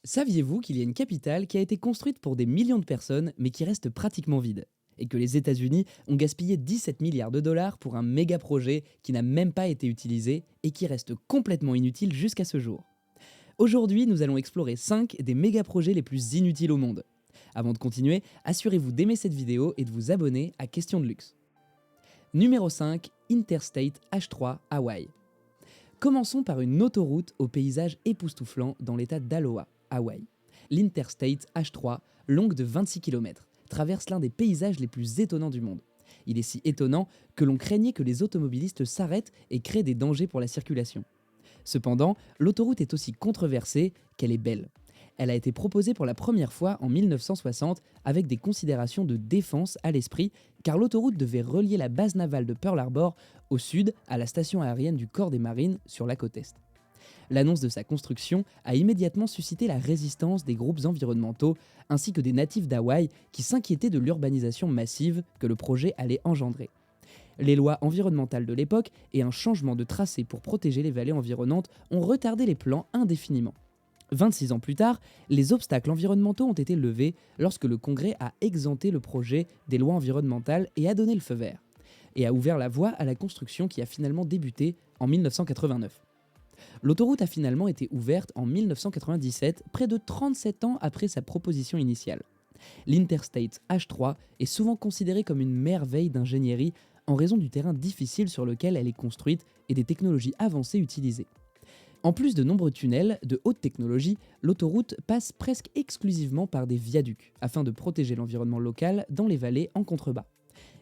Saviez-vous qu'il y a une capitale qui a été construite pour des millions de personnes mais qui reste pratiquement vide? Et que les États-Unis ont gaspillé 17 milliards de dollars pour un méga projet qui n'a même pas été utilisé et qui reste complètement inutile jusqu'à ce jour. Aujourd'hui, nous allons explorer 5 des méga projets les plus inutiles au monde. Avant de continuer, assurez-vous d'aimer cette vidéo et de vous abonner à Question de Luxe. Numéro 5, Interstate H3 Hawaï. Commençons par une autoroute au paysage époustouflant dans l'état d'Aloha, Hawaï. L'Interstate H3, longue de 26 km, traverse l'un des paysages les plus étonnants du monde. Il est si étonnant que l'on craignait que les automobilistes s'arrêtent et créent des dangers pour la circulation. Cependant, l'autoroute est aussi controversée qu'elle est belle. Elle a été proposée pour la première fois en 1960 avec des considérations de défense à l'esprit, car l'autoroute devait relier la base navale de Pearl Harbor au sud à la station aérienne du corps des marines sur la côte est. L'annonce de sa construction a immédiatement suscité la résistance des groupes environnementaux ainsi que des natifs d'Hawaï qui s'inquiétaient de l'urbanisation massive que le projet allait engendrer. Les lois environnementales de l'époque et un changement de tracé pour protéger les vallées environnantes ont retardé les plans indéfiniment. 26 ans plus tard, les obstacles environnementaux ont été levés lorsque le Congrès a exempté le projet des lois environnementales et a donné le feu vert, et a ouvert la voie à la construction qui a finalement débuté en 1989. L'autoroute a finalement été ouverte en 1997, près de 37 ans après sa proposition initiale. L'Interstate H3 est souvent considérée comme une merveille d'ingénierie en raison du terrain difficile sur lequel elle est construite et des technologies avancées utilisées. En plus de nombreux tunnels de haute technologie, l'autoroute passe presque exclusivement par des viaducs afin de protéger l'environnement local dans les vallées en contrebas.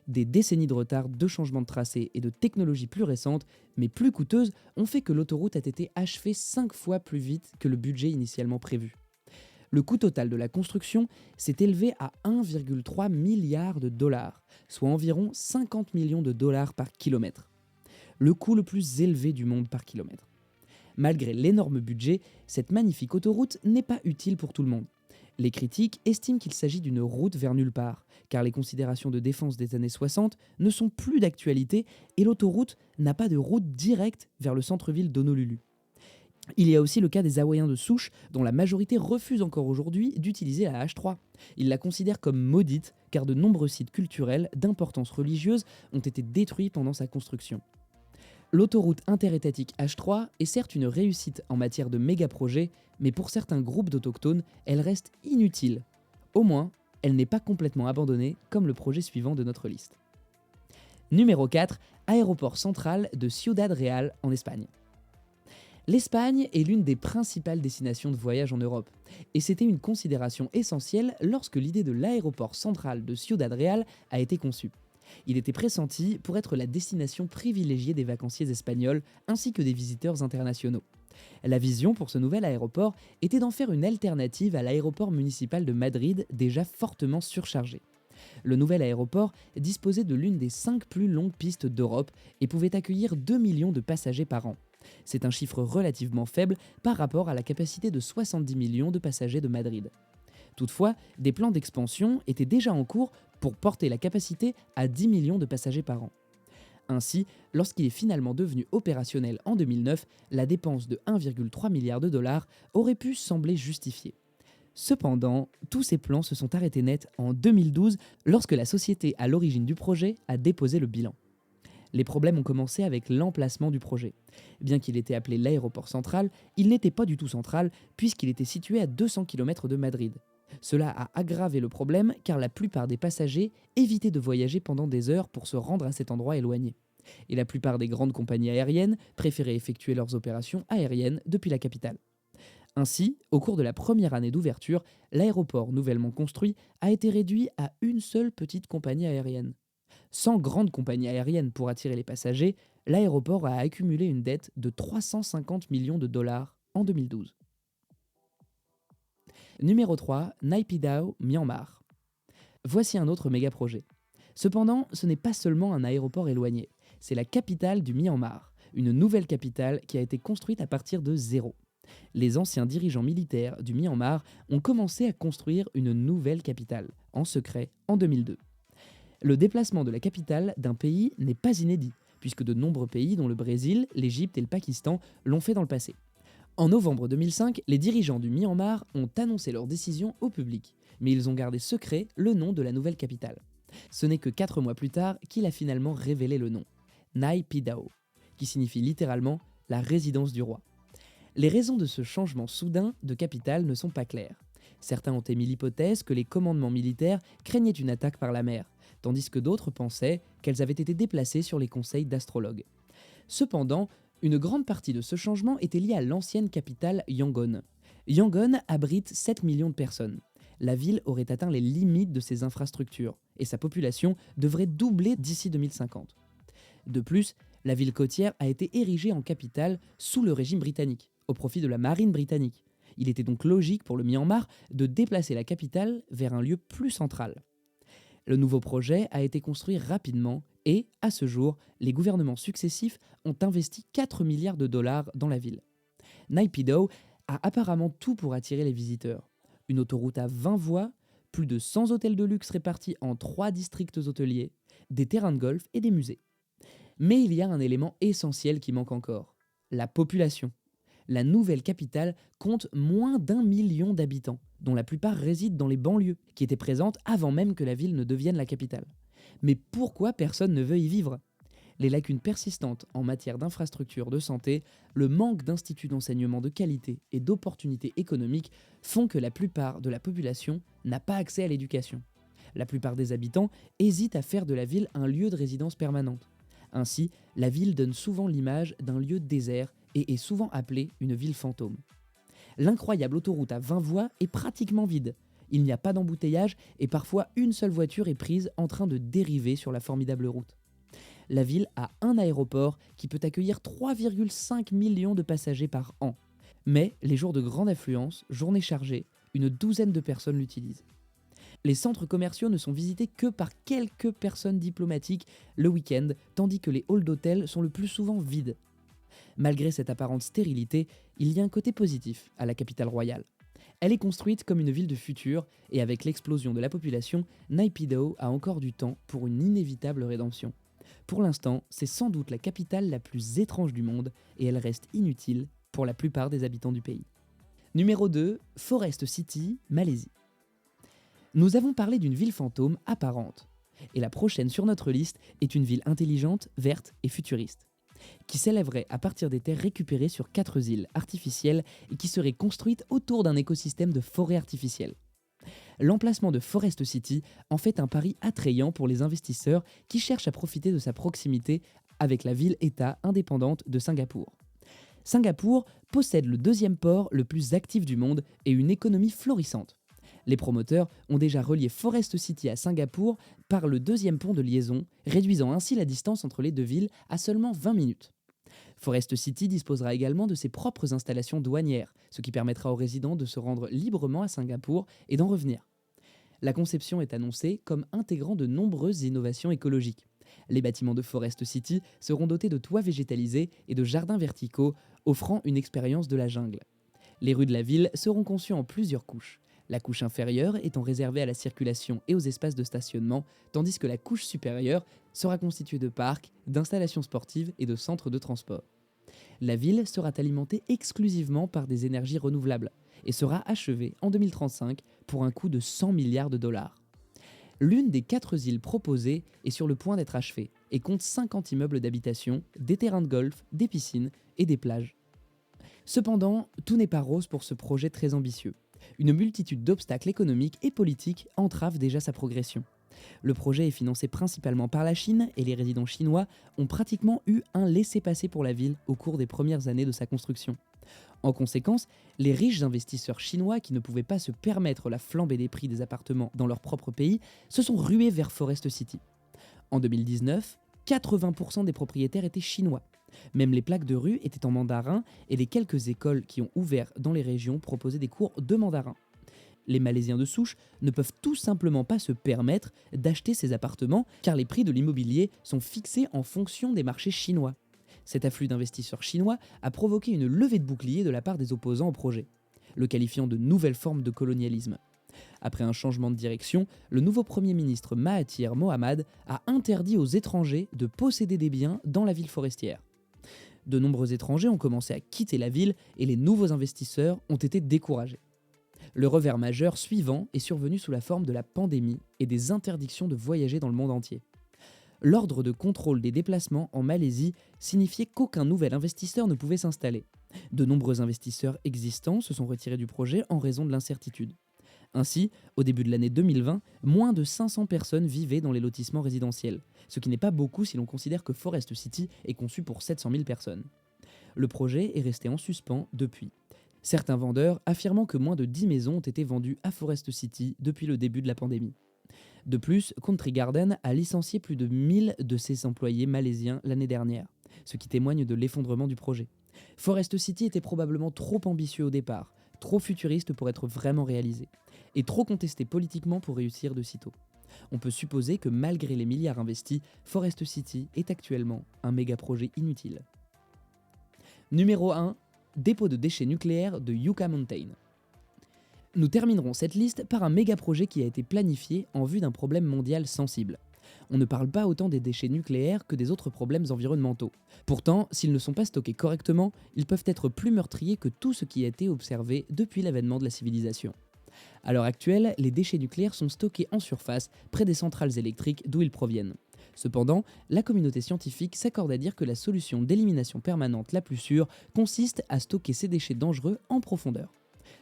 Des décennies de retard, de changements de tracé et de technologies plus récentes, mais plus coûteuses, ont fait que l'autoroute a été achevée 5 fois plus vite que le budget initialement prévu. Le coût total de la construction s'est élevé à 1,3 milliard de dollars, soit environ 50 millions de dollars par kilomètre. Le coût le plus élevé du monde par kilomètre. Malgré l'énorme budget, cette magnifique autoroute n'est pas utile pour tout le monde. Les critiques estiment qu'il s'agit d'une route vers nulle part, car les considérations de défense des années 60 ne sont plus d'actualité et l'autoroute n'a pas de route directe vers le centre-ville d'Honolulu. Il y a aussi le cas des Hawaïens de souche, dont la majorité refuse encore aujourd'hui d'utiliser la H3. Ils la considèrent comme maudite, car de nombreux sites culturels d'importance religieuse ont été détruits pendant sa construction. L'autoroute interétatique H3 est certes une réussite en matière de méga-projets, mais pour certains groupes d'autochtones, elle reste inutile. Au moins, elle n'est pas complètement abandonnée comme le projet suivant de notre liste. Numéro 4, aéroport central de Ciudad Real en Espagne. L'Espagne est l'une des principales destinations de voyage en Europe, et c'était une considération essentielle lorsque l'idée de l'aéroport central de Ciudad Real a été conçue. Il était pressenti pour être la destination privilégiée des vacanciers espagnols ainsi que des visiteurs internationaux. La vision pour ce nouvel aéroport était d'en faire une alternative à l'aéroport municipal de Madrid déjà fortement surchargé. Le nouvel aéroport disposait de l'une des 5 plus longues pistes d'Europe et pouvait accueillir 2 millions de passagers par an. C'est un chiffre relativement faible par rapport à la capacité de 70 millions de passagers de Madrid. Toutefois, des plans d'expansion étaient déjà en cours pour porter la capacité à 10 millions de passagers par an. Ainsi, lorsqu'il est finalement devenu opérationnel en 2009, la dépense de 1,3 milliard de dollars aurait pu sembler justifiée. Cependant, tous ces plans se sont arrêtés net en 2012 lorsque la société à l'origine du projet a déposé le bilan. Les problèmes ont commencé avec l'emplacement du projet. Bien qu'il était appelé l'aéroport central, il n'était pas du tout central puisqu'il était situé à 200 km de Madrid. Cela a aggravé le problème car la plupart des passagers évitaient de voyager pendant des heures pour se rendre à cet endroit éloigné. Et la plupart des grandes compagnies aériennes préféraient effectuer leurs opérations aériennes depuis la capitale. Ainsi, au cours de la première année d'ouverture, l'aéroport nouvellement construit a été réduit à une seule petite compagnie aérienne. Sans grande compagnie aérienne pour attirer les passagers, l'aéroport a accumulé une dette de 350 millions de dollars en 2012. Numéro 3, Naypyidaw, Myanmar. Voici un autre méga projet. Cependant, ce n'est pas seulement un aéroport éloigné, c'est la capitale du Myanmar, une nouvelle capitale qui a été construite à partir de zéro. Les anciens dirigeants militaires du Myanmar ont commencé à construire une nouvelle capitale, en secret, en 2002. Le déplacement de la capitale d'un pays n'est pas inédit, puisque de nombreux pays, dont le Brésil, l'Égypte et le Pakistan, l'ont fait dans le passé. En novembre 2005, les dirigeants du Myanmar ont annoncé leur décision au public, mais ils ont gardé secret le nom de la nouvelle capitale. Ce n'est que 4 mois plus tard qu'il a finalement révélé le nom, Naypyidaw, qui signifie littéralement la résidence du roi. Les raisons de ce changement soudain de capitale ne sont pas claires. Certains ont émis l'hypothèse que les commandements militaires craignaient une attaque par la mer, tandis que d'autres pensaient qu'elles avaient été déplacées sur les conseils d'astrologues. Cependant, une grande partie de ce changement était liée à l'ancienne capitale Yangon. Yangon abrite 7 millions de personnes. La ville aurait atteint les limites de ses infrastructures, et sa population devrait doubler d'ici 2050. De plus, la ville côtière a été érigée en capitale sous le régime britannique, au profit de la marine britannique. Il était donc logique pour le Myanmar de déplacer la capitale vers un lieu plus central. Le nouveau projet a été construit rapidement et, à ce jour, les gouvernements successifs ont investi 4 milliards de dollars dans la ville. Naypyidaw a apparemment tout pour attirer les visiteurs. Une autoroute à 20 voies, plus de 100 hôtels de luxe répartis en 3 districts hôteliers, des terrains de golf et des musées. Mais il y a un élément essentiel qui manque encore, la population. La nouvelle capitale compte moins d'1 million d'habitants, dont la plupart résident dans les banlieues, qui étaient présentes avant même que la ville ne devienne la capitale. Mais pourquoi personne ne veut y vivre ? Les lacunes persistantes en matière d'infrastructures de santé, le manque d'instituts d'enseignement de qualité et d'opportunités économiques font que la plupart de la population n'a pas accès à l'éducation. La plupart des habitants hésitent à faire de la ville un lieu de résidence permanente. Ainsi, la ville donne souvent l'image d'un lieu désert et est souvent appelée une ville fantôme. L'incroyable autoroute à 20 voies est pratiquement vide. Il n'y a pas d'embouteillage et parfois une seule voiture est prise en train de dériver sur la formidable route. La ville a un aéroport qui peut accueillir 3,5 millions de passagers par an. Mais les jours de grande affluence, journées chargées, une douzaine de personnes l'utilisent. Les centres commerciaux ne sont visités que par quelques personnes diplomatiques le week-end, tandis que les halls d'hôtels sont le plus souvent vides. Malgré cette apparente stérilité, il y a un côté positif à la capitale royale. Elle est construite comme une ville de futur, et avec l'explosion de la population, Naypyidaw a encore du temps pour une inévitable rédemption. Pour l'instant, c'est sans doute la capitale la plus étrange du monde, et elle reste inutile pour la plupart des habitants du pays. Numéro 2, Forest City, Malaisie. Nous avons parlé d'une ville fantôme apparente, et la prochaine sur notre liste est une ville intelligente, verte et futuriste, qui s'élèverait à partir des terres récupérées sur 4 îles artificielles et qui serait construite autour d'un écosystème de forêts artificielles. L'emplacement de Forest City en fait un pari attrayant pour les investisseurs qui cherchent à profiter de sa proximité avec la ville-État indépendante de Singapour. Singapour possède le 2e port le plus actif du monde et une économie florissante. Les promoteurs ont déjà relié Forest City à Singapour par le 2e pont de liaison, réduisant ainsi la distance entre les deux villes à seulement 20 minutes. Forest City disposera également de ses propres installations douanières, ce qui permettra aux résidents de se rendre librement à Singapour et d'en revenir. La conception est annoncée comme intégrant de nombreuses innovations écologiques. Les bâtiments de Forest City seront dotés de toits végétalisés et de jardins verticaux, offrant une expérience de la jungle. Les rues de la ville seront conçues en plusieurs couches. La couche inférieure étant réservée à la circulation et aux espaces de stationnement, tandis que la couche supérieure sera constituée de parcs, d'installations sportives et de centres de transport. La ville sera alimentée exclusivement par des énergies renouvelables et sera achevée en 2035 pour un coût de 100 milliards de dollars. L'une des 4 îles proposées est sur le point d'être achevée et compte 50 immeubles d'habitation, des terrains de golf, des piscines et des plages. Cependant, tout n'est pas rose pour ce projet très ambitieux. Une multitude d'obstacles économiques et politiques entravent déjà sa progression. Le projet est financé principalement par la Chine et les résidents chinois ont pratiquement eu un laissez-passer pour la ville au cours des premières années de sa construction. En conséquence, les riches investisseurs chinois qui ne pouvaient pas se permettre la flambée des prix des appartements dans leur propre pays se sont rués vers Forest City. En 2019, 80% des propriétaires étaient chinois. Même les plaques de rue étaient en mandarin et les quelques écoles qui ont ouvert dans les régions proposaient des cours de mandarin. Les Malaisiens de souche ne peuvent tout simplement pas se permettre d'acheter ces appartements car les prix de l'immobilier sont fixés en fonction des marchés chinois. Cet afflux d'investisseurs chinois a provoqué une levée de boucliers de la part des opposants au projet, le qualifiant de nouvelle forme de colonialisme. Après un changement de direction, le nouveau Premier ministre Mahathir Mohamad a interdit aux étrangers de posséder des biens dans la ville forestière. De nombreux étrangers ont commencé à quitter la ville et les nouveaux investisseurs ont été découragés. Le revers majeur suivant est survenu sous la forme de la pandémie et des interdictions de voyager dans le monde entier. L'ordre de contrôle des déplacements en Malaisie signifiait qu'aucun nouvel investisseur ne pouvait s'installer. De nombreux investisseurs existants se sont retirés du projet en raison de l'incertitude. Ainsi, au début de l'année 2020, moins de 500 personnes vivaient dans les lotissements résidentiels, ce qui n'est pas beaucoup si l'on considère que Forest City est conçu pour 700 000 personnes. Le projet est resté en suspens depuis. Certains vendeurs affirmant que moins de 10 maisons ont été vendues à Forest City depuis le début de la pandémie. De plus, Country Garden a licencié plus de 1000 de ses employés malaisiens l'année dernière, ce qui témoigne de l'effondrement du projet. Forest City était probablement trop ambitieux au départ, trop futuriste pour être vraiment réalisé, et trop contesté politiquement pour réussir de sitôt. On peut supposer que malgré les milliards investis, Forest City est actuellement un méga projet inutile. Numéro 1. Dépôt de déchets nucléaires de Yucca Mountain. Nous terminerons cette liste par un méga projet qui a été planifié en vue d'un problème mondial sensible. On ne parle pas autant des déchets nucléaires que des autres problèmes environnementaux. Pourtant, s'ils ne sont pas stockés correctement, ils peuvent être plus meurtriers que tout ce qui a été observé depuis l'avènement de la civilisation. À l'heure actuelle, les déchets nucléaires sont stockés en surface, près des centrales électriques d'où ils proviennent. Cependant, la communauté scientifique s'accorde à dire que la solution d'élimination permanente la plus sûre consiste à stocker ces déchets dangereux en profondeur.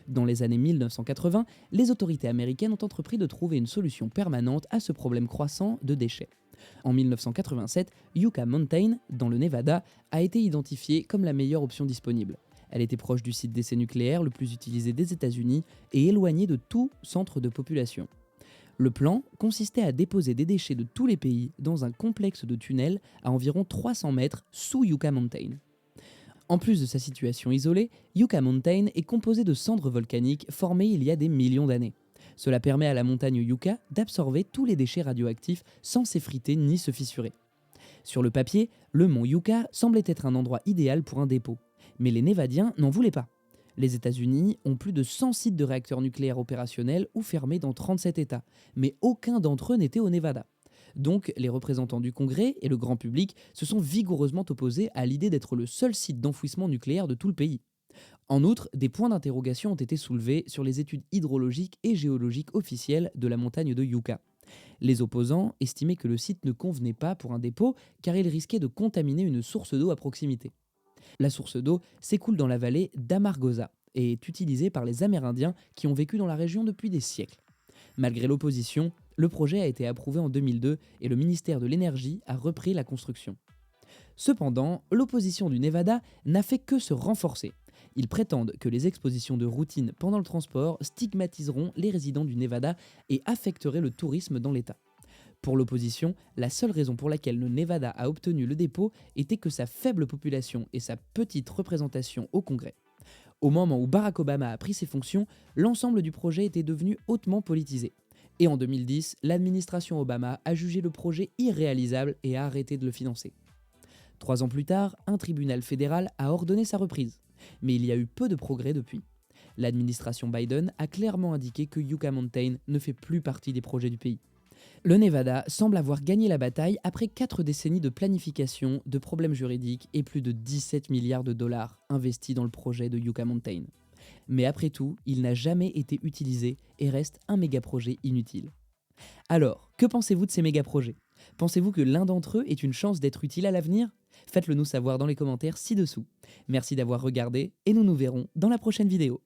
Dans les années 1980, les autorités américaines ont entrepris de trouver une solution permanente à ce problème croissant de déchets. En 1987, Yucca Mountain, dans le Nevada, a été identifiée comme la meilleure option disponible. Elle était proche du site d'essai nucléaire le plus utilisé des États-Unis et éloignée de tout centre de population. Le plan consistait à déposer des déchets de tous les pays dans un complexe de tunnels à environ 300 mètres sous Yucca Mountain. En plus de sa situation isolée, Yucca Mountain est composé de cendres volcaniques formées il y a des millions d'années. Cela permet à la montagne Yucca d'absorber tous les déchets radioactifs sans s'effriter ni se fissurer. Sur le papier, le mont Yucca semblait être un endroit idéal pour un dépôt, mais les Névadiens n'en voulaient pas. Les États-Unis ont plus de 100 sites de réacteurs nucléaires opérationnels ou fermés dans 37 États, mais aucun d'entre eux n'était au Nevada. Donc, les représentants du Congrès et le grand public se sont vigoureusement opposés à l'idée d'être le seul site d'enfouissement nucléaire de tout le pays. En outre, des points d'interrogation ont été soulevés sur les études hydrologiques et géologiques officielles de la montagne de Yucca. Les opposants estimaient que le site ne convenait pas pour un dépôt car il risquait de contaminer une source d'eau à proximité. La source d'eau s'écoule dans la vallée d'Amargosa et est utilisée par les Amérindiens qui ont vécu dans la région depuis des siècles. Malgré l'opposition, le projet a été approuvé en 2002 et le ministère de l'Énergie a repris la construction. Cependant, l'opposition du Nevada n'a fait que se renforcer. Ils prétendent que les expositions de routine pendant le transport stigmatiseront les résidents du Nevada et affecteraient le tourisme dans l'État. Pour l'opposition, la seule raison pour laquelle le Nevada a obtenu le dépôt était que sa faible population et sa petite représentation au Congrès. Au moment où Barack Obama a pris ses fonctions, l'ensemble du projet était devenu hautement politisé. Et en 2010, l'administration Obama a jugé le projet irréalisable et a arrêté de le financer. 3 ans plus tard, un tribunal fédéral a ordonné sa reprise. Mais il y a eu peu de progrès depuis. L'administration Biden a clairement indiqué que Yucca Mountain ne fait plus partie des projets du pays. Le Nevada semble avoir gagné la bataille après 4 décennies de planification, de problèmes juridiques et plus de 17 milliards de dollars investis dans le projet de Yucca Mountain. Mais après tout, il n'a jamais été utilisé et reste un méga projet inutile. Alors, que pensez-vous de ces méga projets ? Pensez-vous que l'un d'entre eux est une chance d'être utile à l'avenir ? Faites-le nous savoir dans les commentaires ci-dessous. Merci d'avoir regardé et nous nous verrons dans la prochaine vidéo.